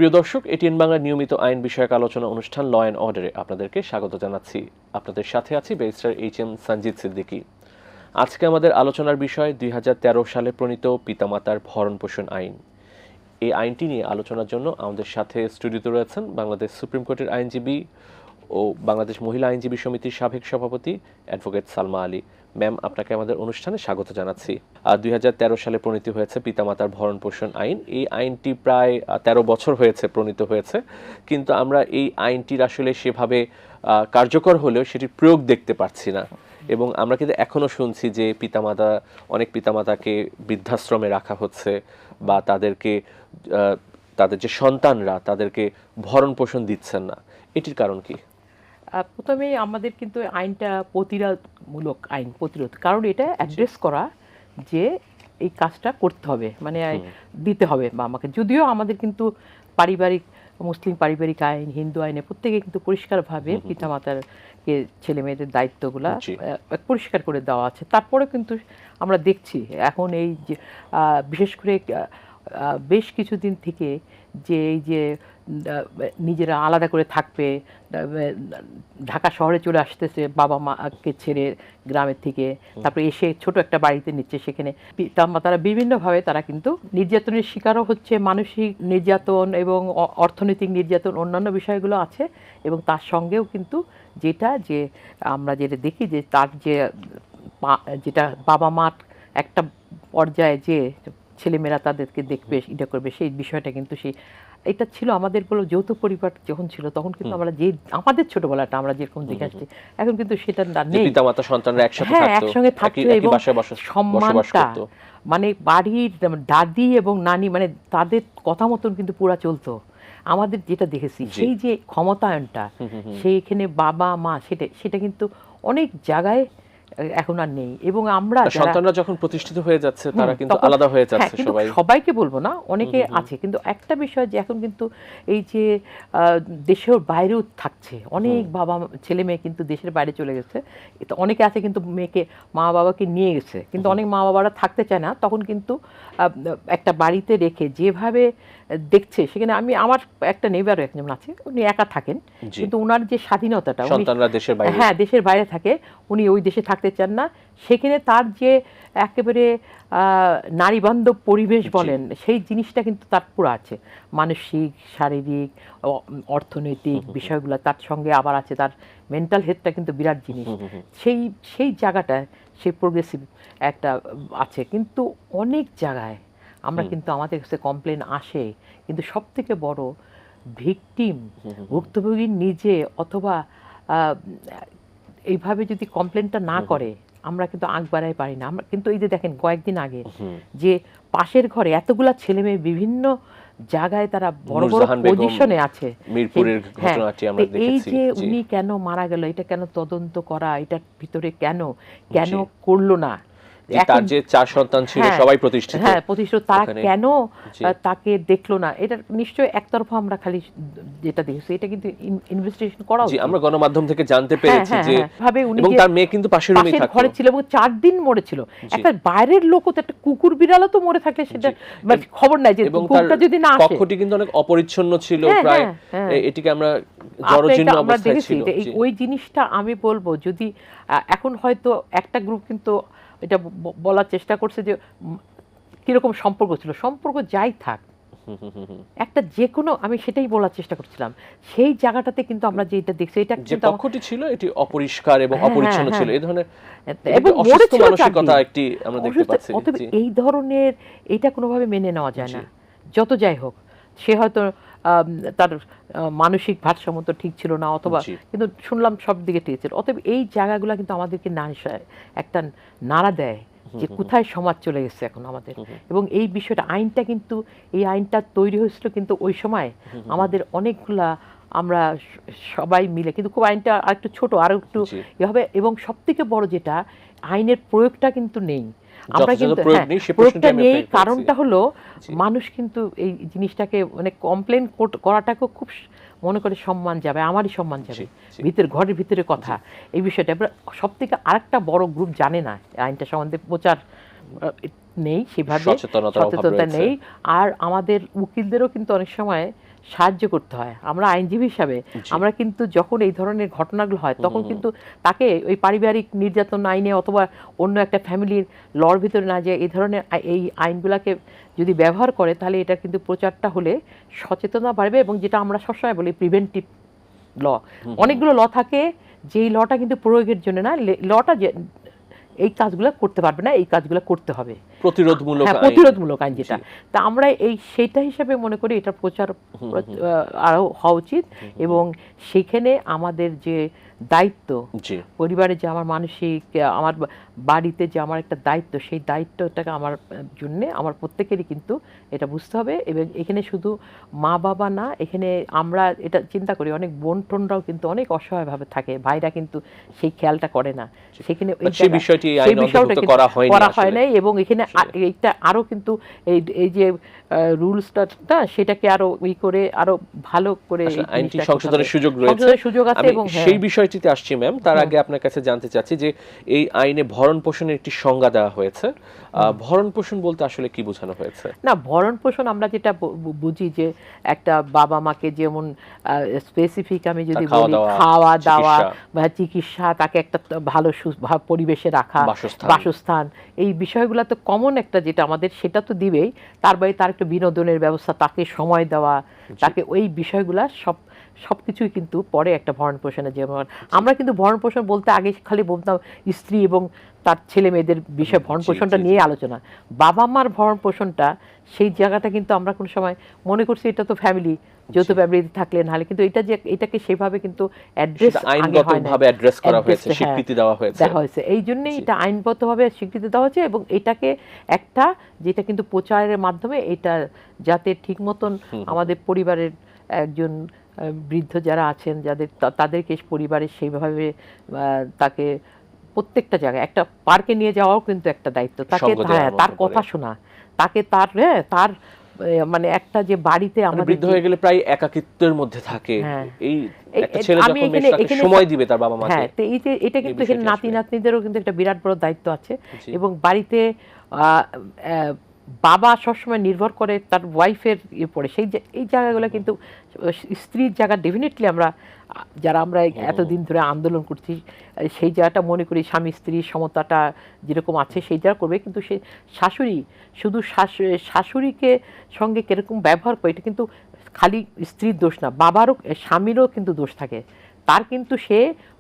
প্রিয় দর্শক, এটিএন বাংলার নিয়মিত আইন বিষয়ক আলোচনা অনুষ্ঠান ল অ্যান্ড অর্ডারে আপনাদেরকে স্বাগত জানাচ্ছি। আপনাদের সাথে আছি ব্যারিস্টার এইচ.এম. সঞ্জিত সিদ্দিকী। আজকে আমাদের আলোচনার বিষয় 2013 সালে প্রণীত পিতামাতার ভরণ-পোষণ আইন। এই আইনটি নিয়ে আলোচনার জন্য আমাদের সাথে স্টুডিওতে রয়েছেন বাংলাদেশ সুপ্রিম কোর্টের আইনজীবী ও বাংলাদেশ মহিলা আইনজীবী সমিতির সাবেক সভাপতি অ্যাডভোকেট সালমা আলী। ম্যাম, আপনাকে আমাদের অনুষ্ঠানে স্বাগত জানাচ্ছি। 2013 সালে প্রণীত হয়েছে পিতামাতার ভরণ-পোষণ আইন। এই আইনটি প্রায় 13 বছর হয়েছে প্রণীত হয়েছে, কিন্তু আমরা এই আইনটির আসলে সেভাবে কার্যকর হলেও সেটির প্রয়োগ দেখতে পাচ্ছি না। এবং আমরা কিন্তু এখনও শুনছি যে অনেক পিতামাতাকে বৃদ্ধাশ্রমে রাখা হচ্ছে, বা তাদের যে সন্তানরা তাদেরকে ভরণ পোষণ দিচ্ছেন না। এটির কারণ কি? প্রথমেই আমাদের কিন্তু আইনটা প্রতিরোধমূলক আইন, প্রতিরোধ, কারণ এটা অ্যাড্রেস করা যে এই কাজটা করতে হবে, মানে দিতে হবে বা আমাকে। যদিও আমাদের কিন্তু মুসলিম পারিবারিক আইন, হিন্দু আইনে প্রত্যেকে কিন্তু পরিষ্কারভাবে পিতামাতারকে ছেলে মেয়েদের দায়িত্বগুলা পরিষ্কার করে দেওয়া আছে। তারপরে কিন্তু আমরা দেখছি এখন এই যে বিশেষ করে বেশ কিছুদিন থেকে যে এই যে নিজেরা আলাদা করে থাকবে, ঢাকা শহরে চলে আসতেছে বাবা মাকে ছেড়ে গ্রামের থেকে, তারপরে এসে ছোট একটা বাড়িতে নিচ্ছে, সেখানে পিতামাতারা বিভিন্নভাবে তারা কিন্তু নির্যাতনের শিকারও হচ্ছে, মানসিক নির্যাতন এবং অর্থনৈতিক নির্যাতন, অন্যান্য বিষয়গুলো আছে। এবং তার সঙ্গেও কিন্তু যে আমরা যেটা দেখি যে তার যেটা বাবা মার একটা পর্যায়ে যে ছেলেমেয়েরা তাদেরকে দেখবে, এটা করবে, সেই বিষয়টা কিন্তু এটা ছিল আমাদের বলো যৌথ পরিবার যখন ছিল তখন কিন্তু আমরা যে আমাদের ছোটবেলাটা আমরা যেরকম দেখে আসছি, এখন কিন্তু সেটা নেই। পিতামাতা সন্তানরা একসঙ্গে থাকতো এবং সম্মানটা, মানে বাড়ির দাদি এবং নানি, মানে তাদের কথা মতন কিন্তু পুরা চলতো। আমাদের যেটা দেখেছি সেই যে ক্ষমতায়নটা সেইখানে বাবা মা, সেটা কিন্তু অনেক জায়গায় এখন আর নেই। এবং আমরা সন্তানরা যখন প্রতিষ্ঠিত হয়ে যাচ্ছে তারা কিন্তু আলাদা হয়ে যাচ্ছে। সবাইকে বলবো না, অনেকে আছে, কিন্তু একটা বিষয় যে এখন কিন্তু এই যে দেশের বাইরেও থাকছে অনেক বাবা ছেলে মেয়ে কিন্তু দেশের বাইরে চলে গেছে। অনেকে আছে কিন্তু মা বাবাকে নিয়ে গেছে, কিন্তু অনেক মা বাবারা থাকতে চায় না, তখন কিন্তু একটা বাড়িতে রেখে যেভাবে দেখছে, সেখানে আমার একটা নেইবার একজন আছে, উনি একা থাকেন, কিন্তু ওনার যে স্বাধীনতাটা, দেশের বাইরে থাকে, উনি ওই দেশে থাকতে চান না। সেখানে তার যে একেবারে নারীবান্ধব পরিবেশ বলেন, সেই জিনিসটা কিন্তু তার পুরো আছে, মানসিক, শারীরিক, অর্থনৈতিক বিষয়গুলো তার সঙ্গে আবার আছে, তার মেন্টাল হেলথটা কিন্তু বিরাট জিনিস। সেই জায়গাটা সেই প্রোগ্রেসিভ একটা আছে। কিন্তু অনেক জায়গায় আমরা কিন্তু আমাদের কাছে কমপ্লেন আসে, কিন্তু সব থেকে বড় ভিকটিম ভুক্তভোগী নিজে, অথবা এইভাবে যদি কমপ্লেনটা না করে আমরা কিন্তু আগ বাড়াই পারি না। আমরা কিন্তু এই যে দেখেন কয়েকদিন আগে যে পাশের ঘরে এতগুলা ছেলে মেয়ে বিভিন্ন জায়গায় তারা বড় বড় পজিশনে আছে, এই যে উনি কেন মারা গেল, এটা কেন তদন্ত করা, এটার ভিতরে কেন করলো না, তার যে 4 সন্তান ছিল সবাই প্রতিষ্ঠিত, তারা কেন তাকে দেখলো না, এটা নিশ্চয়ই একতরফা আমরা খালি যেটা দেখছি, এটা কিন্তু ইনভেস্টিগেশন করা উচিত। আমরা গণমাধ্যম থেকে জানতে পেরেছি যে এবং তার মেয়ে কিন্তু পাশের রুমেই থাকতো, ঘরে ছিল এবং 4 দিন মরেছিল। একটা বাইরের লোকও তো, একটা কুকুর বিড়ালও তো মরে থাকলে সেটা খবর নাই যে কুকুরটা যদি না আসে। কক্ষটি কিন্তু অনেক অপরিচ্ছন্ন ছিল, প্রায় এটিকে আমরা জরাজীর্ণ অবস্থায় ছিল। ওই জিনিসটা আমি বলবো, যদি এখন হয়তো একটা গ্রুপ কিন্তু এটা বলার চেষ্টা করছে যে কিরকম সম্পর্ক ছিল, সম্পর্ক যাই থাক, একটা যে কোনো, আমি সেটাই বলার চেষ্টা করছিলাম, সেই জায়গাটাতে কিন্তু আমরা যেটা দেখছি, এটা যে কক্ষটি ছিল এটি অপরিষ্কার এবং অপরিচ্ছন্ন ছিল, এই ধরনের এবং অসুস্থ মানসিকতা একটি আমরা দেখতে পাচ্ছি। এই ধরনের এটা কোনোভাবে মেনে নেওয়া যায় না। যত যাই হোক, সে হয়তো তার মানসিক ভারসাম্য তো ঠিক ছিল না, অথবা কিন্তু শুনলাম সব দিকে ঠিক ছিল। অতএব এই জায়গাগুলো কিন্তু আমাদেরকে একটা নাড়া দেয় যে কোথায় সমাজ চলে গেছে এখন আমাদের। এবং এই বিষয়টা এই আইনটা তৈরি হয়েছিল কিন্তু ওই সময় আমাদের অনেকগুলা, আমরা সবাই মিলে, কিন্তু খুব আইনটা আরেকটু ছোট, আরো একটু হবে। এবং সব থেকে বড় যেটা, আইনের প্রয়োগটা কিন্তু নেই। আমরা কিন্তু প্রয়োগটা নেই, কারণটা হলো মানুষ কিন্তু এই জিনিসটাকে মানে কমপ্লেন করাটাকে খুব মনে করে সম্মান যাবে, আমারই সম্মান যাবে, ঘরের ভিতরে কথা, এই বিষয়টা। সব থেকে আরেকটা বড় গ্রুপ জানে না আইনটা সম্বন্ধে, প্রচার নেই, সেভাবে সচেতনতা নেই। আর আমাদের উকিলদেরও কিন্তু অনেক সময় সাহায্য করতে হয়। আমরা আইনজীবী হিসাবে আমরা কিন্তু যখন এই ধরনের ঘটনাগুলো হয় তখন কিন্তু তাকে ওই পারিবারিক নির্যাতন আইনে অথবা অন্য একটা ফ্যামিলির লর ভিতরে না যে এই ধরনের এই আইনগুলোকে যদি ব্যবহার করে তাহলে এটা কিন্তু প্রচারটা হলে সচেতনতা বাড়বে, এবং যেটা আমরা সবসময় বলি প্রিভেন্টিভ ল। অনেকগুলো ল থাকে যেই লটা কিন্তু প্রয়োগের জন্য না, লটা এই কাজগুলো করতে পারবে না, এই কাজগুলো করতে হবে প্রতিরোধমূলক আইন। প্রতিরোধমূলক আইন যেটা। তা আমরা এই সেইটা হিসাবে মনে করি এটা প্রচার আরও হওয়া উচিত, এবং সেখানে আমাদের যে দায়িত্ব পরিবারে যে আমার মানসিক আমার বাড়িতে যে আমার একটা দায়িত্ব, সেই দায়িত্বটাকে আমার জন্যে আমার প্রত্যেকেরই কিন্তু এটা বুঝতে হবে। এবং এখানে শুধু মা বাবা না, এখানে আমরা এটা চিন্তা করি অনেক বোন টোনরাও কিন্তু অনেক অসহায়ভাবে থাকে, ভাইরা কিন্তু সেই খেয়ালটা করে না, সেখানে সেই বিষয়টা করা হয় নাই। এবং এখানে এইটা আরো কিন্তু এই যে রুলসটা সেটাকে আরো করে আরো ভালো করে আইনটি সংশোধনের সুযোগ আছে। এবং সেই বিষয়টিতে আসছি ম্যাম, তার আগে আপনার কাছে জানতে চাচ্ছি যে এই আইনে ভরণ পোষণের একটি সংজ্ঞা দেওয়া হয়েছে। ভরণ পোষণ বলতে আসলে কি বোঝানো হয়েছে? না, ভরণ পোষণ আমরা যেটা বুঝি যে একটা বাবা মাকে যেমন স্পেসিফিক আমি যদি বলি খাওয়া দাওয়া বা চিকিৎসা, তাকে একটা ভালো পরিবেশে রাখা, বাসস্থান, এই বিষয়গুলো তো কমন একটা যেটা আমাদের সেটা তো দিবেই, তার বাইরে তার একটা বিনোদনের ব্যবস্থা, তাকে সময় দেওয়া, তাকে ওই বিষয়গুলা সবকিছুই কিন্তু পরে একটা ভরণ পোষণের। যেমন আমরা কিন্তু ভরণ পোষণ বলতে আগে খালি বলতাম স্ত্রী এবং তার ছেলে মেয়েদের বিষয়ে ভরণ পোষণটা নিয়ে আলোচনা। বাবা মার ভরণ পোষণটা সেই জায়গাটা কিন্তু আমরা কোনো সময় মনে করছি এটা তো ফ্যামিলি, যৌথ ফ্যামিলিতে থাকলে নাহলে, কিন্তু এটা যে এটাকে সেভাবে কিন্তু অ্যাড্রেস করা হয়েছে, স্বীকৃতি দেওয়া হয়েছে। এই জন্যই এটা আইনগতভাবে স্বীকৃতি দেওয়া হয়েছে, এবং এটাকে একটা যেটা কিন্তু প্রচারের মাধ্যমে এটা যাতে ঠিক মতন আমাদের পরিবারের একজন বৃদ্ধ যারা আছেন যাদের তাদেরকে পরিবারের সেইভাবে তাকে প্রত্যেকটা জায়গায় একটা পার্কে নিয়ে যাওয়াও কিন্তু একটা দায়িত্ব, তাকে তার কথা শোনা, তাকে তার মানে একটা যে বাড়িতে আমাদের বৃদ্ধ হয়ে গেলে প্রায় একাকিত্বের মধ্যে থাকে, এই একটা ছেলে যখন মেয়েটাকে সময় দিবে তার বাবা মাকে, তো এই যে এটা কিন্তু এখানে নাতি নাতনিদেরও কিন্তু একটা বিরাট বড় দায়িত্ব আছে। এবং বাড়িতে বাবা সবসময় নির্ভর করে তার ওয়াইফের পরে, এই জায়গাগুলো কিন্তু স্ত্রীর জায়গা ডেফিনেটলি আমরা যারা আমরা এতদিন ধরে আন্দোলন করছি সেই জায়গাটা মনে করি স্বামী স্ত্রীর সমতাটা যেরকম আছে সেই জায়গা করবে, কিন্তু সে শাশুড়ি শুধু শাশুড়িকে সঙ্গে কিরকম ব্যবহার করে এটা কিন্তু খালি স্ত্রীর দোষ না, বাবারও স্বামীরও কিন্তু দোষ থাকে। তার কিন্তু সে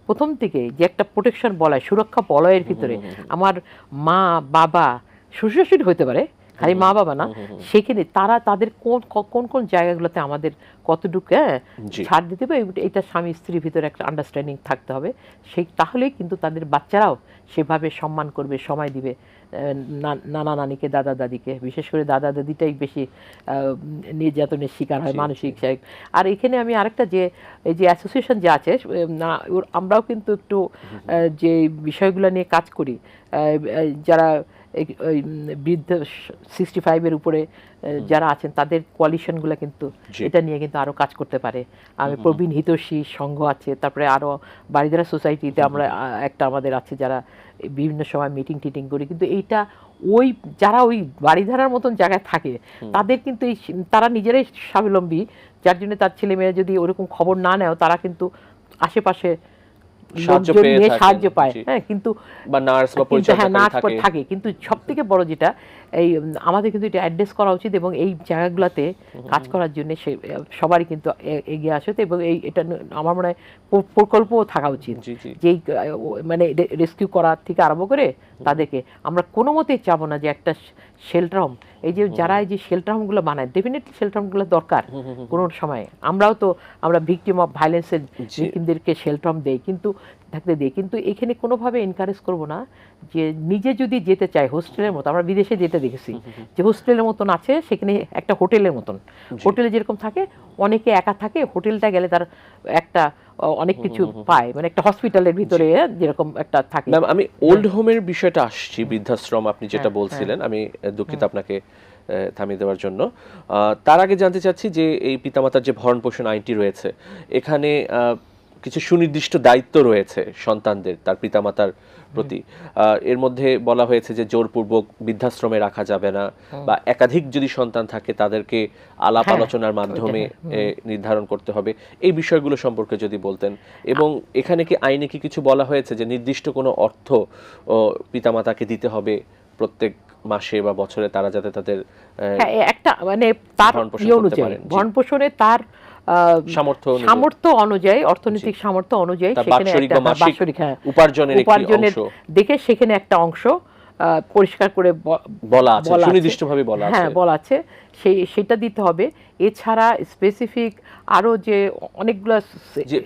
প্রথম থেকে যে একটা প্রোটেকশন বলয়, সুরক্ষা বলয়ের ভিতরে আমার মা বাবা শ্বশুর শাশুড়ি হতে পারে, খালি মা বাবা না, সেখানে তারা তাদের কোন কোন জায়গাগুলোতে আমাদের কতটুকু ছাড় দিতে হবে, এটা স্বামী স্ত্রীর ভিতরে একটা আন্ডারস্ট্যান্ডিং থাকতে হবে। তাহলেই কিন্তু তাদের বাচ্চারাও সেভাবে সম্মান করবে, সময় দিবে নানা নানিকে, দাদা দাদিকে। বিশেষ করে দাদা দাদিটাই বেশি নির্যাতনের শিকার হয় মানসিক। আর এখানে আমি আরেকটা যে এই যে অ্যাসোসিয়েশন যে আছে আমরাও কিন্তু একটু যে বিষয়গুলো নিয়ে কাজ করি, যারা বৃদ্ধ 65-এর উপরে যারা আছেন তাদের কোয়ালিশনগুলো কিন্তু এটা নিয়ে কিন্তু আরো কাজ করতে পারে। আমি প্রবীণ হিতৈষী সংঘ আছে, তারপরে আরো বাড়িধারা সোসাইটিতে আমরা একটা আমাদের আছে যারা বিভিন্ন সময় মিটিং টিটিং করি। কিন্তু এইটা যারা ওই বাড়িধারার মতন জায়গায় থাকে তাদের কিন্তু তারা নিজেরাই স্বাবলম্বী, যার জন্য তার ছেলে মেয়ে যদি ওরকম খবর না নেয় তারা কিন্তু আশেপাশে সাহায্য পায়, কিন্তু নার্স থাকে। কিন্তু সব থেকে বড় যেটা এই আমাদের কিন্তু এটা অ্যাড্রেস করা উচিত, এবং এই জায়গাগুলোতে কাজ করার জন্য সবারই কিন্তু এগিয়ে আসে। এবং এটা আমার মনে হয় প্রকল্পও থাকা উচিত, যেই মানে রেস্কিউ করার থেকে আরম্ভ করে তাদেরকে আমরা কোনো মতেই চাবো না যে একটা শেল্টার হোম, এই যে যারা এই যে শেল্টার হোমগুলো বানায়, ডেফিনেটলি শেল্টার হোমগুলো দরকার কোনো সময়। আমরা ভিকটিম অফ ভায়োলেন্সের ভিকটিমদেরকে শেল্টার হোম দেই, কিন্তু এখানে কোনোভাবে এনকারেজ করব না যে নিজে যদি যেতে চায় হোস্টেলের মতো। আমরা বিদেশে যেতে দেখেছি যে হোস্টেলের মতন আছে, সেখানে একটা হোটেলের মতন, হোটেলে যেরকম থাকে অনেকে একা থাকে, হোটেলটা গেলে তার একটা অনেক কিছু পায়, মানে একটা হসপিটালের ভিতরে যেরকম একটা থাকে। আমি ওল্ড হোমের বিষয়টা আসছি, বৃদ্ধাশ্রম আপনি যেটা বলছিলেন, আমি দুঃখিত আপনাকে থামিয়ে দেওয়ার জন্য। তার আগে জানতে চাচ্ছি যে এই পিতামাতার যে ভরণ পোষণ আইনটি রয়েছে, এখানে কিছু সুনির্দিষ্ট দায়িত্ব রয়েছে সন্তানদের তার পিতামাতার প্রতি। এর মধ্যে বলা হয়েছে যে জোরপূর্বক বৃদ্ধাশ্রমে রাখা যাবে না, বা একাধিক যদি সন্তান থাকে তাদেরকে আলাপ আলোচনার মাধ্যমে নির্ধারণ করতে হবে। এই বিষয়গুলো সম্পর্কে যদি বলতেন, এবং এখানে কি আইনে কি কিছু বলা হয়েছে যে নির্দিষ্ট কোনো অর্থ পিতামাতাকে দিতে হবে প্রত্যেক মাসে বা বছরে, তারা যাতে তাদের একটা মানে তার অনুযায়ী ভরণ পোষণে তার সামর্থ্য অনুযায়ী, অর্থনৈতিক সামর্থ্য অনুযায়ী সেখানে একটা বাৎসরিক উপার্জনের দেখে সেখানে একটা অংশ পরিষ্কার করে বলা আছে, সুনির্দিষ্টভাবে বলা আছে, হ্যাঁ বলা আছে, সেটা দিতে হবে। এছাড়া স্পেসিফিক আরো যে অনেকগুলো,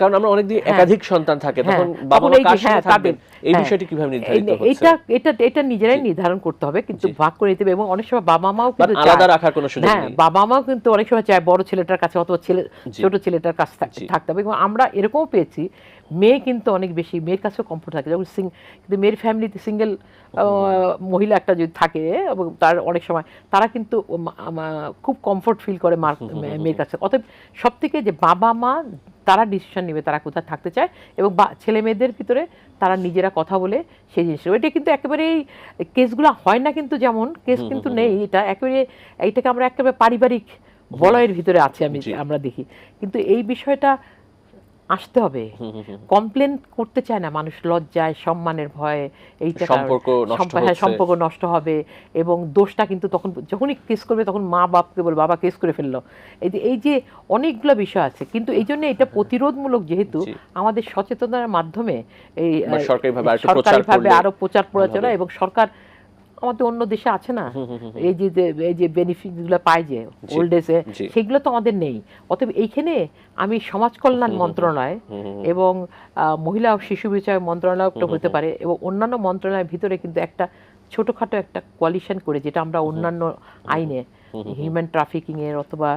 কারণ আমরা অনেকদিন একাধিক সন্তান থাকে, তখন বাবা মা কার সাথে থাকবেন, এই বিষয়টি কিভাবে নির্ধারিত হচ্ছে? এটা নিজেরাই নির্ধারণ করতে হবে, কিন্তু ভাগ করে দিতে হবে। এবং অনেক সময় বাবা মাও কিন্তু আলাদা রাখার কোনো সুযোগ নেই। বাবা মাও কিন্তু অনেক সময় চায় বড় ছেলেটার কাছে অথবা ছোট ছেলেটার কাছে থাকতে হবে। এবং আমরা এরকমও পেয়েছি, মেয়ে কিন্তু অনেক বেশি মেয়ের কাছেও কমফোর্ট থাকে, যখন কিন্তু মেয়ের ফ্যামিলিতে সিঙ্গেল মহিলা একটা যদি থাকে, এবং তার অনেক সময় তারা কিন্তু খুব কমফোর্ট ফিল করে মেয়ের কাছে। অতএব সব থেকে যে বাবা মা তারা ডিসিশন নেবে তারা কোথায় থাকতে চায়, এবং ছেলে মেয়েদের ভিতরে তারা নিজেরা কথা বলে সেই জিনিসটা। এটা কিন্তু একেবারেই কেসগুলো হয় না, কিন্তু যেমন কেস কিন্তু নেই, এটা একেবারে এইটাকে আমরা একেবারে পারিবারিক বলয়ের ভিতরে আছে আমরা দেখি। কিন্তু এই বিষয়টা আসতে হবে। কমপ্লেন করতে চায় না মানুষ, লজ্জায়, সম্মানের ভয়ে, এইটা সম্পর্ক নষ্ট হবে। এবং দোষটা কিন্তু তখন যখনই কেস করবে তখন মা বাপকে বলবে বাবা কেস করে ফেললো। এই যে অনেকগুলো বিষয় আছে, কিন্তু এই জন্য এটা প্রতিরোধমূলক, যেহেতু আমাদের সচেতনতার মাধ্যমে এই সরকারিভাবে আরো প্রচার প্রচারণা, এবং সরকার আমাদের অন্য দেশে আছে না, এই যে বেনিফিট গুলো পায় যে ওল্ড এজে, সেগুলো তো আমাদের নেই। অতএব এইখানে আমি সমাজ কল্যাণ মন্ত্রণালয় এবং মহিলা ও শিশু বিষয় মন্ত্রণালয় হতে পারে, এবং অন্যান্য মন্ত্রণালয়ের ভিতরে কিন্তু একটা ছোটখাটো একটা কোয়ালিশন করে, যেটা আমরা অন্যান্য আইনে হিউম্যান ট্রাফিকিং এর অথবা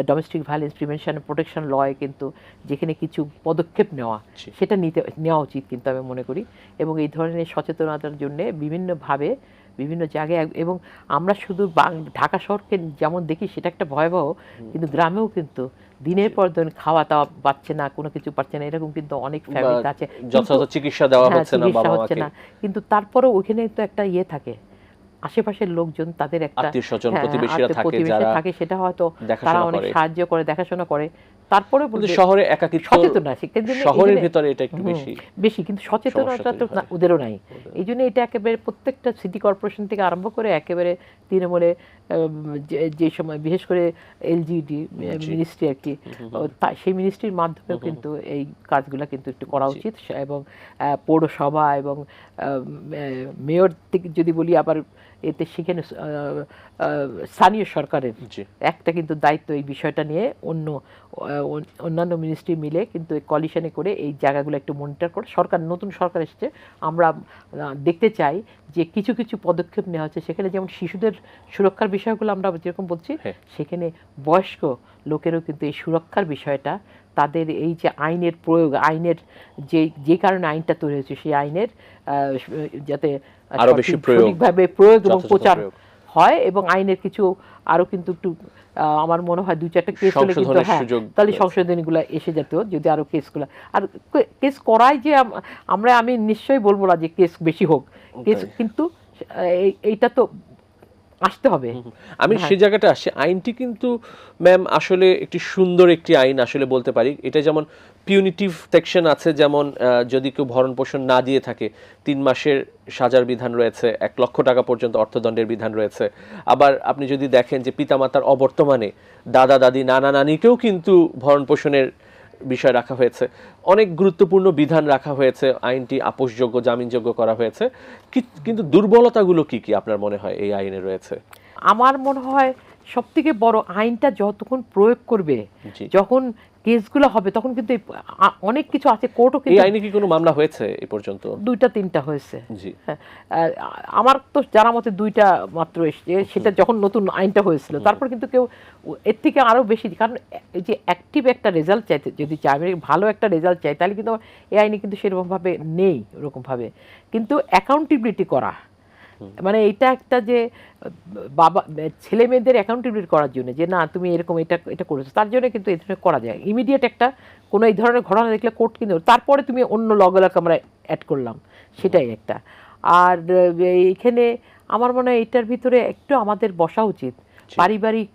ডোমেস্টিক ভায়োলেন্স প্রিভেনশন প্রোটেকশন লয়ে কিন্তু যেখানে কিছু পদক্ষেপ সেটা নেওয়া উচিত কিন্তু আমি মনে করি। এবং এই ধরনের সচেতনতার জন্য বিভিন্নভাবে বিভিন্ন জায়গায়, এবং আমরা শুধু ঢাকা শহরকে যেমন দেখি সেটা একটা ভয়াবহ, কিন্তু গ্রামেও কিন্তু দিনের পর দিন খাওয়া দাওয়া পাচ্ছে না, কোনো কিছু পাচ্ছে না, এরকম কিন্তু অনেক ফ্যামিলি আছে, চিকিৎসা দেওয়া হচ্ছে না, কিন্তু তারপরেও ওইখানে তো একটা থাকে, আশেপাশের লোকজন তাদের একটা আত্মীয়স্বজন প্রতিবেশীরা থাকে, সেটা হয়তো তারা অনেক সাহায্য করে, দেখাশোনা করে। তারপরে শহরে একাকিত্ব, সচেতন আছে, শহরের ভিতরে এটা একটু বেশি, কিন্তু সচেতনতা তো ওদেরও নাই। এই জন্য এটা একেবারে প্রত্যেকটা সিটি কর্পোরেশন থেকে আরম্ভ করে একেবারে তৃণমূলে যে সময় বিশেষ করে এলজিডি মিনিস্ট্রি আর কি, সেই মিনিস্ট্রির মাধ্যমেও কিন্তু এই কাজগুলো কিন্তু একটু করা উচিত। এবং পৌরসভা এবং মেয়র থেকে যদি বলি, আবার এতে সেখানে স্থানীয় সরকারের একটা কিন্তু দায়িত্ব এই বিষয়টা নিয়ে, অন্যান্য মিনিস্ট্রি মিলে কিন্তু কোয়ালিশনে করে এই জায়গাগুলো একটু মনিটর করে। নতুন সরকার এসেছে, আমরা দেখতে চাই যে কিছু কিছু পদক্ষেপ নেওয়া হচ্ছে সেখানে, যেমন শিশুদের সুরক্ষার বিষয়গুলো আমরা যেরকম বলছি, সেখানে বয়স্ক লোকেরও কিন্তু এই সুরক্ষার বিষয়টা, তাদের এই যে আইনের প্রয়োগ, আইনের যে কারণে আইনটা তৈরি হয়েছে, সেই আইনের যাতে সঠিকভাবে প্রয়োগ এবং প্রচার হয়, এবং আইনের কিছু আরো কিন্তু একটু আমার মনে হয় 2-4টা কেস হলে কিন্তু তাহলে সংশোধনীগুলো এসে যেত, যদি আরো কেসগুলো, আর কেস করাই যে আমি নিশ্চয়ই বলবো না যে কেস বেশি হোক, কেস কিন্তু এইটা তো আসতে হবে। আমি সেই জায়গাটা আসছি, আইনটি কিন্তু ম্যাম আসলে একটি সুন্দর একটি আইন আসলে বলতে পারি। এটা যেমন পিউনিটিভ সেকশন আছে, যেমন যদি কেউ ভরণ পোষণ না দিয়ে থাকে 3 মাসের সাজার বিধান রয়েছে, 1 লক্ষ টাকা পর্যন্ত অর্থদণ্ডের বিধান রয়েছে। আবার আপনি যদি দেখেন যে পিতামাতার অবর্তমানে দাদা দাদি নানা নানিকেও কিন্তু ভরণ পোষণের বিষয় রাখা হয়েছে, অনেক গুরুত্বপূর্ণ বিধান রাখা হয়েছে, আইনটি আপোষযোগ্য, জামিনযোগ্য করা হয়েছে। কিন্তু দুর্বলতাগুলো কি কি আপনার মনে হয় এই আইনে রয়েছে? আমার মনে হয় সবথেকে বড়, আইনটা যতক্ষণ প্রয়োগ করবে, যখন কেসগুলো হবে, তখন কিন্তু অনেক কিছু আছে। কোর্টও কিন্তু, এই আইনে কি কোনো মামলা হয়েছে এই পর্যন্ত? 2-3টা হয়েছে। আমার তো জানা মতে 2টা মাত্র এসেছে, সেটা যখন নতুন আইনটা হয়েছিল। তারপর কিন্তু কেউ এর থেকে আরো বেশি, কারণ এই যে অ্যাক্টিভ একটা রেজাল্ট চাইতে, যদি চাই ভালো একটা রেজাল্ট চাই, তাহলে কিন্তু এই আইনে কিন্তু সেরকম ভাবে নেই ওরকম ভাবে। কিন্তু অ্যাকাউন্টেবিলিটি করা, মানে এটা একটা যে বাবা ছেলে মেয়েদের অ্যাকাউন্টেবিলিটি করার জন্য, যে না তুমি এরকম এটা এটা করেছো, তার জন্য কিন্তু এই ধরনের করা যায়। ইমিডিয়েট একটা কোনো এই ধরনের ঘটনা দেখলে কোর্ট কিন্তু, তারপরে তুমি অন্য লগ আমরা অ্যাড করলাম, সেটাই একটা। আর এইখানে আমার মনে হয় এটার ভিতরে একটু আমাদের বসা উচিত, পারিবারিক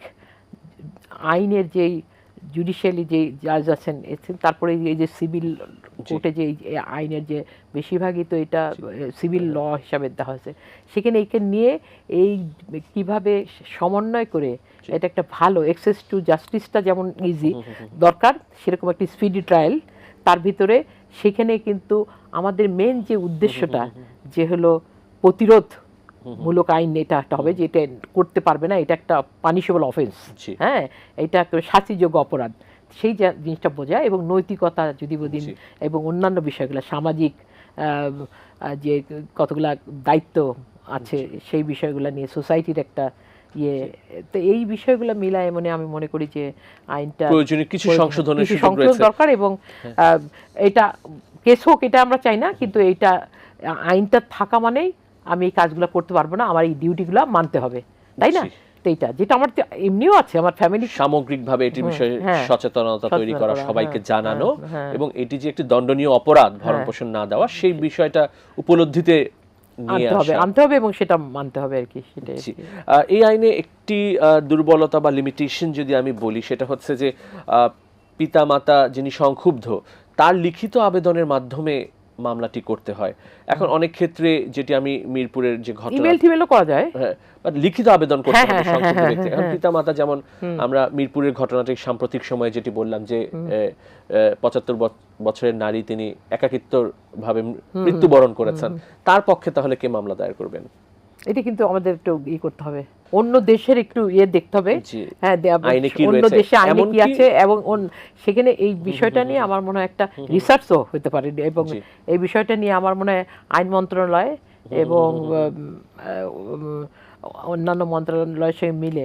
আইনের যেই জুডিশিয়ালি যে জাজ আছেন, তারপরে এই যে সিভিল কোর্টে যে আইনের যে বেশিরভাগই তো এটা সিভিল ল হিসাবে দেওয়া হয়েছে, সেখানে একে নিয়ে এই কিভাবে সমন্বয় করে এটা একটা ভালো অ্যাক্সেস টু জাস্টিসটা যেমন ইজি দরকার, সেরকম একটি স্পিডি ট্রায়াল তার ভিতরে, সেখানে কিন্তু আমাদের মেন যে উদ্দেশ্যটা যে হলো প্রতিরোধ মূলক আইন এটা একটা হবে, যে এটা করতে পারবে না, এটা একটা পানিশেবল অফেন্স, হ্যাঁ, এটা একটা শাস্তিযোগ্য অপরাধ, সেই জিনিসটা বোঝায়। এবং নৈতিকতা যদি বদিন এবং অন্যান্য বিষয়গুলো সামাজিক যে কতগুলা দায়িত্ব আছে সেই বিষয়গুলো নিয়ে সোসাইটির একটা ইয়ে, তো এই বিষয়গুলো মিলায় মানে আমি মনে করি যে আইনটা প্রয়োজনীয় কিছু সংশোধন দরকার। এবং এটা কেস হোক এটা আমরা চাই না, কিন্তু এইটা আইনটা থাকা মানেই আমি এই কাজগুলো করতে পারবো না, আমার এই ডিউটিগুলো মানতে হবে, তাই না? এইটা যেটা আমার এমনিও আছে, আমার ফ্যামিলি সামগ্রিকভাবে এটি বিষয়ে সচেতনতা তৈরি করা, সবাইকে জানানো, এবং এটি যে একটি দণ্ডনীয় অপরাধ ভরণ পোষণ না দেওয়া, সেই বিষয়টা উপলব্ধিতে আনতে হবে এবং সেটা মানতে হবে আর কি, সেটাই। এই আইনে একটি দুর্বলতা বা লিমিটেশন যদি আমি বলি, সেটা হচ্ছে যে পিতামাতা যিনি সংক্ষুব্ধ, তার লিখিত আবেদনের মাধ্যমে মামলাটি করতে হয়। এখন অনেক ক্ষেত্রে, যেটি আমি মিরপুরের যে ঘটনা, ইমেলও করা যায়, লিখিত আবেদন করতে হবে সংক্ষুব্ধ ব্যক্তি। এখন পিতামাতা যেমন আমরা মিরপুরের ঘটনাটি সাম্প্রতিক সময়ে যেটি বললাম যে ৭৫ বছরের নারী, তিনি একাকিত্বর ভাবে মৃত্যুবরণ করেছেন, তার পক্ষে তাহলে কে মামলা দায়ের করবেন? এটা কিন্তু আমাদের একটু করতে হবে, অন্য দেশের একটু দেখতে হবে, হ্যাঁ, অন্য দেশে আইনে কি আছে, এবং সেখানে এই বিষয়টা নিয়ে আমার মনে হয় একটা রিসার্চও হতে পারে, এবং এই বিষয়টা নিয়ে আমার মনে হয় আইন মন্ত্রণালয় এবং অন্যান্য মন্ত্রণালয়ের সঙ্গে মিলে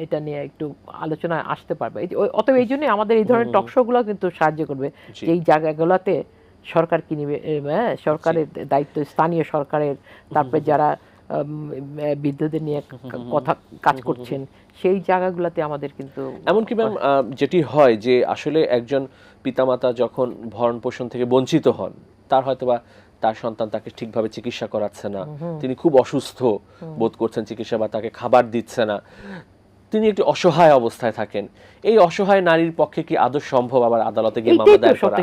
এটা নিয়ে একটু আলোচনায় আসতে পারবে। অতএব এই জন্যই আমাদের এই ধরনের টকশোগুলো কিন্তু সাহায্য করবে, এই জায়গাগুলোতে সরকার কি নিবে, সরকারের দায়িত্ব, স্থানীয় সরকারের, তারপরে যারা বিদ্যুতের নিয়ে কথা কাজ করছেন, সেই জায়গাগুলোতে আমাদের কিন্তু এমনকি ম্যাম যেটি হয় যে আসলে একজন পিতামাতা যখন ভরণ পোষণ থেকে বঞ্চিত হন, তার হয়তোবা তার সন্তান তাকে ঠিকভাবে চিকিৎসা করাচ্ছে না, তিনি খুব অসুস্থ বোধ করছেন, চিকিৎসা বা তাকে খাবার দিচ্ছে না, তিনি একটি অসহায় অবস্থায় থাকেন, এই অসহায় নারীর পক্ষে কি আদৌ সম্ভব আবার আদালতে গিয়ে মামলা দায়ের করা?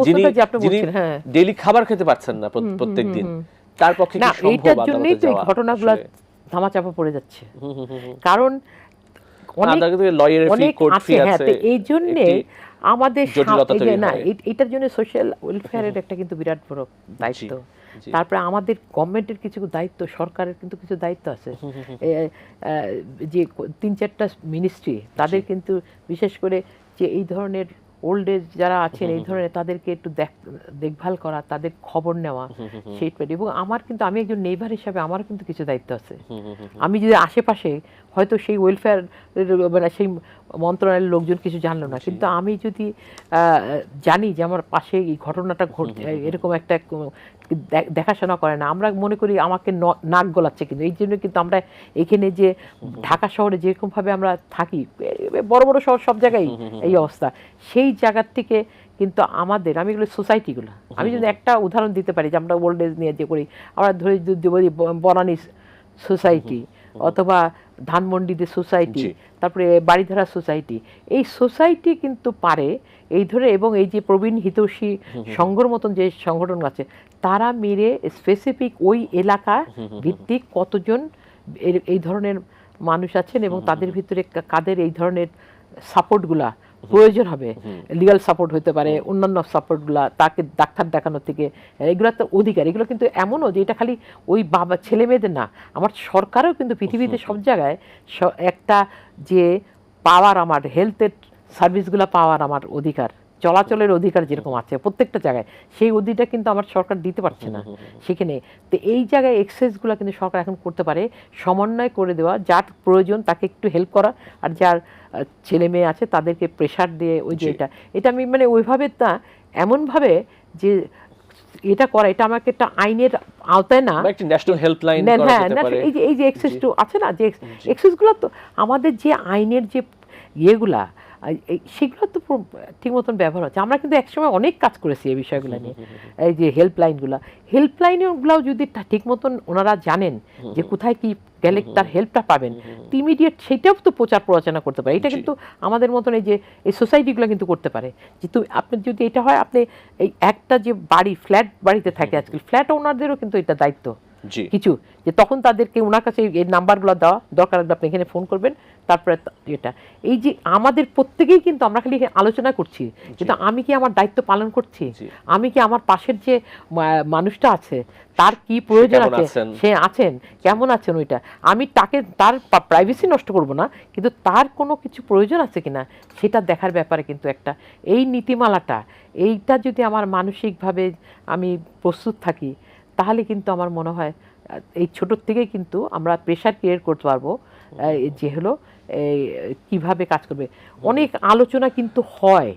যিনি ডেইলি খাবার খেতে পাচ্ছেন না প্রত্যেক দিন, তার পক্ষে কি সম্ভব আদালতে যাওয়া? ঘটনাগুলো ধামাচাপা পড়ে যাচ্ছে, কারণ এই জন্য আমাদের এটার জন্য সোশ্যাল ওয়েলফেয়ারের একটা কিন্তু বিরাট বড় দায়িত্ব। তারপরে আমাদের গভর্নমেন্টের কিছু দায়িত্ব, সরকারের কিন্তু কিছু দায়িত্ব আছে, যে ৩-৪টা মিনিস্ট্রি, তাদের কিন্তু বিশেষ করে যে এই ধরনের ওল্ড এজ যারা আছেন, এই ধরনের তাদেরকে একটু দেখভাল করা, তাদের খবর নেওয়া, সেইটা। এবং আমার কিন্তু, আমি একজন নেইবার হিসাবে আমার কিন্তু কিছু দায়িত্ব আছে। আমি যদি আশেপাশে হয়তো সেই ওয়েলফেয়ার মানে সেই মন্ত্রণালয়ের লোকজন কিছু জানলো না, কিন্তু আমি যদি জানি যে আমার পাশে এই ঘটনাটা ঘটছে, এরকম একটা দেখাশোনা করে না, আমরা মনে করি আমাকে নাক গলাচ্ছে। কিন্তু এই জন্য কিন্তু আমরা এখানে যে ঢাকা শহরে যেরকমভাবে আমরা থাকি, বড় বড় শহর সব জায়গায় এই অবস্থা, সেই জায়গার থেকে কিন্তু আমাদের, আমি এগুলো সোসাইটিগুলো, আমি যদি একটা উদাহরণ দিতে পারি, যে আমরা ওল্ড এজ নিয়ে যে করি, আমরা ধরে যদি বলি বনানী সোসাইটি অথবা ধানমন্ডিতে সোসাইটি, তারপরে বাড়িধারা সোসাইটি, এই সোসাইটি কিন্তু পারে এই ধরে, এবং এই যে প্রবীণ হিতৈষী সংঘর মতন যে সংগঠন আছে, তারা মিলে স্পেসিফিক ওই এলাকা ভিত্তিক কতজন এই ধরনের মানুষ আছেন, এবং তাদের ভিতরে কাদের এই ধরনের সাপোর্টগুলা প্রয়োজন হবে, লিগাল সাপোর্ট হতে পারে, অন্যান্য সাপোর্টগুলা, তাকে ডাক্তার দেখানো থেকে, এগুলো তো অধিকার। এগুলো কিন্তু এমনও যে এটা খালি ওই বাবা ছেলে মেয়েদের না, আমার সরকারও কিন্তু পৃথিবীতে সব জায়গায় একটা যে পাওয়ার, আমার হেলথের সার্ভিসগুলো পাওয়ার আমার অধিকার, চলাচলের অধিকার যেরকম আছে প্রত্যেকটা জায়গায়, সেই অধিকারটা কিন্তু আমার সরকার দিতে পারছে না সেখানে। তো এই জায়গায় এক্সেসগুলো কিন্তু সরকার এখন করতে পারে, সমন্বয় করে দেওয়া, যার প্রয়োজন তাকে একটু হেল্প করা, আর যার ছেলে মেয়ে আছে তাদেরকে প্রেশার দিয়ে ওই যে এটা আমি মানে ওইভাবে না, এমনভাবে যে এটা করা, এটা আমাকে একটা আইনের আওতায় না, বা একটি ন্যাশনাল হেল্পলাইন হ্যাঁ, করা যেতে পারে। এই যে এক্সেস টু আছে না, যে এক্সেসগুলো তো আমাদের যে আইনের যে ইয়েগুলা সেগুলো তো ঠিক মতন ব্যবহার হচ্ছে। আমরা কিন্তু একসময় অনেক কাজ করেছি এই বিষয়গুলো নিয়ে। এই যে হেল্পলাইনগুলোও যদি ঠিক মতন ওনারা জানেন যে কোথায় কি গেলে তার হেল্পটা পাবেন, ইমিডিয়েট সেটাও তো প্রচার প্রচারণা করতে পারে। এটা কিন্তু আমাদের মতন এই যে এই সোসাইটিগুলো কিন্তু করতে পারে যে আপনি যদি এটা হয়, আপনি এই একটা যে ফ্ল্যাট বাড়িতে থাকে আজকাল, ফ্ল্যাট ওনারদেরও কিন্তু এটা দায়িত্ব কিছু, যে তখন তাদেরকে ওনার কাছে এই নাম্বারগুলো দেওয়া দরকার, আপনি এখানে ফোন করবেন। তারপরে এটা এই যে আমাদের প্রত্যেকেই কিন্তু আমরা খালি আলোচনা করছি, কিন্তু আমি কি আমার দায়িত্ব পালন করছি? আমি কি আমার পাশের যে মানুষটা আছে তার কি প্রয়োজন আছে, সে আছেন কেমন আছেন, ওইটা আমি তার প্রাইভেসি নষ্ট করব না, কিন্তু তার কোনো কিছু প্রয়োজন আছে কিনা সেটা দেখার ব্যাপারে কিন্তু একটা এই নীতিমালাটা, এইটা যদি আমার মানসিকভাবে আমি প্রস্তুত থাকি, তাহলে কিন্তু আমার মনে হয় এই ছোটোর থেকে কিন্তু আমরা প্রেশার ক্রিয়েট করতে পারবো যে হলো কিভাবে কাজ করবে। অনেক আলোচনা কিন্তু হয়,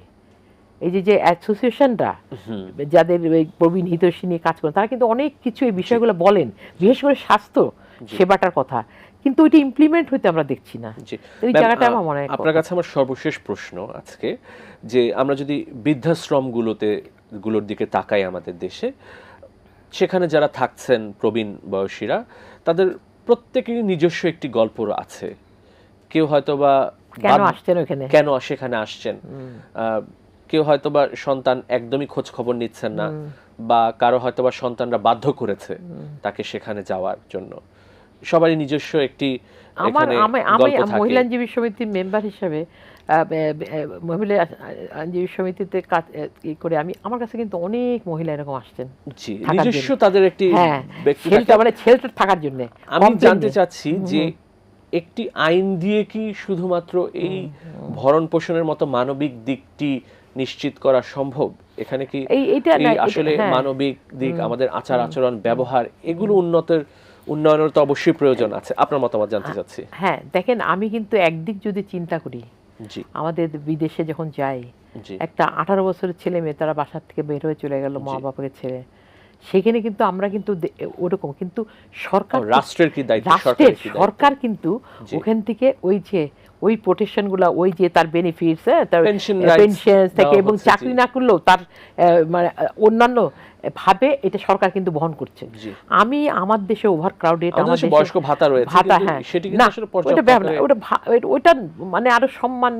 এই যে অ্যাসোসিয়েশনরা যাদের প্রবীণ হিতৈষী নিয়ে কাজ করেন, তারা কিন্তু অনেক কিছু এই বিষয়গুলো বলেন, বিশেষ করে স্বাস্থ্য সেবাটার কথা, কিন্তু ওইটা ইমপ্লিমেন্ট হইতে আমরা দেখছি না। এই জায়গাটা আমার মনে হয়। আপনার কাছে আমার সর্বশেষ প্রশ্ন আজকে, যে আমরা যদি বৃদ্ধাশ্রমগুলোর দিকে তাকাই আমাদের দেশে, সেখানে যারা থাকছেন প্রবীণ বয়সীরা, তাদের প্রত্যেকেরই নিজস্ব একটি গল্প আছে। কেউ হয়তোবা কেন সেখানে আসছেন, কেউ হয়তোবা সন্তান একদমই খোঁজ খবর নিচ্ছেন না, বা কারো হয়তোবা সন্তানরা বাধ্য করেছে তাকে সেখানে যাওয়ার জন্য। সবারই নিজস্ব একটি মহিলা আইনজীবী সমিতির মেম্বার হিসেবে, মহিলা আইনজীবী সমিতিতে কাজ করে আমার কাছে কিন্তু অনেক মহিলা এরকম আসছেন, নিজস্ব তাদের একটি শেল্টার থাকার জন্য। আমি জানতে চাচ্ছি যে একটি আইন দিয়ে কি শুধুমাত্র এই ভরণ পোষণের মতো মানবিক দিকটি নিশ্চিত করা সম্ভব? এখানে কি আসলে মানবিক দিক, আমাদের আচার আচরণ, ব্যবহার, এগুলো উন্নয়নের তো অবশ্যই প্রয়োজন আছে। আপনার মতামত জানতে চাচ্ছি। হ্যাঁ, দেখেন, আমি কিন্তু একদিক যদি চিন্তা করি, আমাদের বিদেশে যখন যাই, একটা 18 বছরের ছেলে মেয়ে তারা বাসার থেকে বের হয়ে চলে গেল মা বাবাকে ছেড়ে, সেখানে কিন্তু আমরা কিন্তু ওরকম, কিন্তু সরকার কিন্তু ওখান থেকে ওই প্রোটেকশনগুলো, ওই যে তার বেনিফিটস, তার পেনশন থেকে, এবং চাকরি না করলেও তার মানে অন্যান্য ভাবে এটা সরকার কিন্তু বহন করছে। আমি আমার দেশে ওভার ক্রাউডেড, আমাদের বয়স্ক ভাতা রয়েছে, হ্যাঁ, ওইটা মানে আরো সম্মান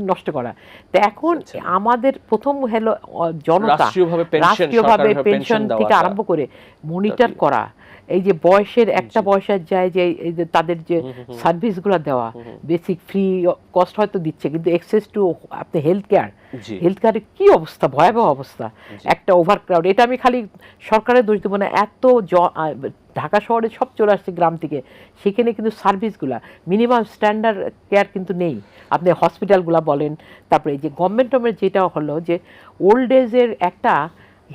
নষ্ট করা। তো এখন আমাদের প্রথম হলো জনতা রাষ্ট্রীয়ভাবে পেনশন থেকে আরম্ভ করে মনিটর করা, এই যে বয়সের একটা বয়সের যায় যে এই যে তাদের যে সার্ভিসগুলো দেওয়া, বেসিক ফ্রি কস্ট হয়তো দিচ্ছে, কিন্তু এক্সেস টু আপনি হেলথ কেয়ারের কি অবস্থা, ভয়াবহ অবস্থা, একটা ওভার ক্রাউড। এটা আমি খালি সরকারের দোষ দেবো না, এত ঢাকা শহরে সব চলে আসছে গ্রাম থেকে, সেখানে কিন্তু সার্ভিসগুলা মিনিমাম স্ট্যান্ডার্ড কেয়ার কিন্তু নেই। আপনি হসপিটালগুলা বলেন, তারপরে এই যে গভর্নমেন্টের যেটা হলো যে ওল্ড এজের একটা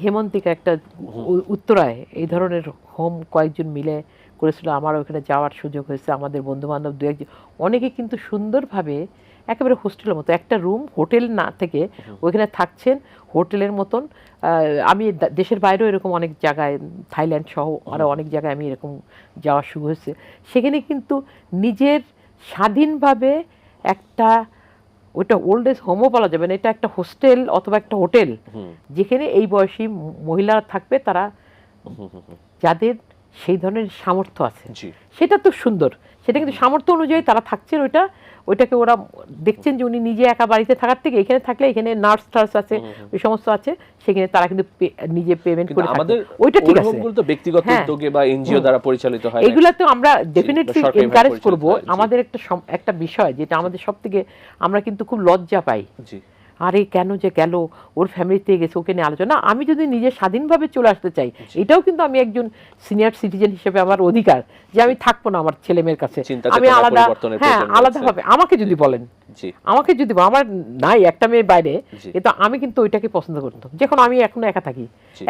হেমন্তিকা একটা উত্তরায় এই ধরনের হোম কয়েকজন মিলে করেছিল, আমার ওখানে যাওয়ার সুযোগ হয়েছে, আমাদের বন্ধু বান্ধব দু একজন, অনেকে কিন্তু সুন্দরভাবে একেবারে হোস্টেলের মতো একটা রুম, হোটেল না থেকে ওইখানে থাকছেন হোটেলের মতন। আমি দেশের বাইরেও এরকম অনেক জায়গায়, থাইল্যান্ড সহ আরও অনেক জায়গায় আমি এরকম যাওয়ার সুযোগ হয়েছে। সেখানে কিন্তু নিজের স্বাধীনভাবে একটা, ওইটা ওল্ড এজ হোমও বলা যাবে না, এটা একটা হোস্টেল অথবা একটা হোটেল, যেখানে এই বয়সী মহিলারা থাকবে, তারা যাদের সেই ধরনের সামর্থ্য আছে, সেটা তো সুন্দর, সেটা কিন্তু সামর্থ্য অনুযায়ী তারা থাকছেন। ওইটাকে ওরা দেখছেন যে উনি নিজে একা বাড়িতে থাকার থেকে এখানে থাকলে, এখানে নার্স টার্স আছে, ওই সমস্ত আছে, সেখানে তারা কিন্তু নিজে পেমেন্ট করে থাকে। ওইটা ঠিক আছে, ব্যক্তিগত উদ্যোগে বা এনজিও দ্বারা পরিচালিত হয়, এগুলা তো আমরা ডেফিনেটলি এনকারেজ করব। আমাদের একটা বিষয় যেটা আমাদের সবথেকে, আমরা কিন্তু খুব লজ্জা পাই, আরে কেন যে গেল, ওর ফ্যামিলিতে গেছে, ওকে নিয়ে আলোচনা। আমি যদি নিজে স্বাধীনভাবে চলে আসতে চাই, এটাও কিন্তু আমি একজন সিনিয়র সিটিজেন হিসেবে আমার অধিকার, যে আমি থাকবো না আমার ছেলে মেয়ের কাছে, আমি আলাদাভাবে, আমাকে যদি বলেন জি আমাকে যদি আমার নাই একটা মেয়ের বাইরে, জি কিন্তু আমি কিন্তু ওইটাকে পছন্দ করতাম। যখন আমি এখন একা থাকি, জি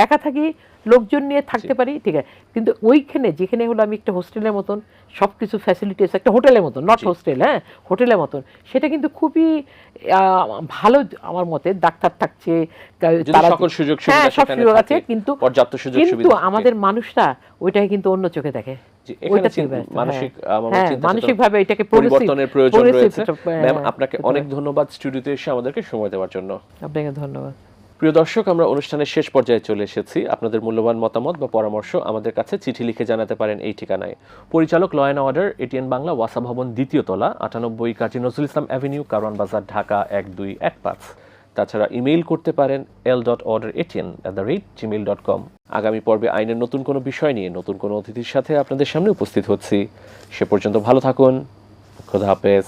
লোকজন নিয়ে থাকতে পারি, ঠিক আছে, কিন্তু ওইখানে যেখানে হলো আমি একটা হোস্টেলের মতন সবকিছু ফ্যাসিলিটিস, একটা হোটেলের মতন, নট জি। হোস্টেল, হ্যাঁ, হোটেলের মতন, সেটা কিন্তু খুবই ভালো আমার মতে। ডাক্তার থাকছে, যদি সকল সুযোগ সুবিধা হ্যাঁ, সব সেখানে সুযোগ আছে, থাকে, কিন্তু পর্যাপ্ত সুযোগ কিন্তু সুবিধা থাকে। আমাদের মানুষরা ওইটাকে কিন্তু অন্য চোখে দেখে। জি, এখানে ওইটা থেকে ব্যস্ত, মানসিক আমার হ্যাঁ, চিন্তা মানসিকভাবে এটাকে পরিবর্তনের প্রয়োজন রয়েছে। ম্যাম, আপনাকে করতে অনেক হবে। ধন্যবাদ স্টুডিওতে এসে আমাদেরকে সময় দেওয়ার জন্য। আপনাকে ধন্যবাদ। প্রিয় দর্শক, আমরা অনুষ্ঠানের শেষ পর্যায়ে চলে এসেছি। আপনাদের মূল্যবান মতামত বা পরামর্শ আমাদের কাছে চিঠি লিখে জানাতে পারেন এই ঠিকানায়। পরিচালক, law and order, ATN Bangla, ওয়াসা ভবন, 2য় তলা, 98 কাজী নজরুল ইসলাম অ্যাভিনিউ, কারওয়ান বাজার, ঢাকা 1215। তাছাড়া ইমেইল করতে পারেন l.orderatn@gmail.com। আগামী পর্বে আইনের নতুন কোনো বিষয় নিয়ে নতুন কোনো অতিথির সাথে আপনাদের সামনে উপস্থিত হচ্ছি। সে পর্যন্ত ভালো থাকুন। খোদা হাফেজ।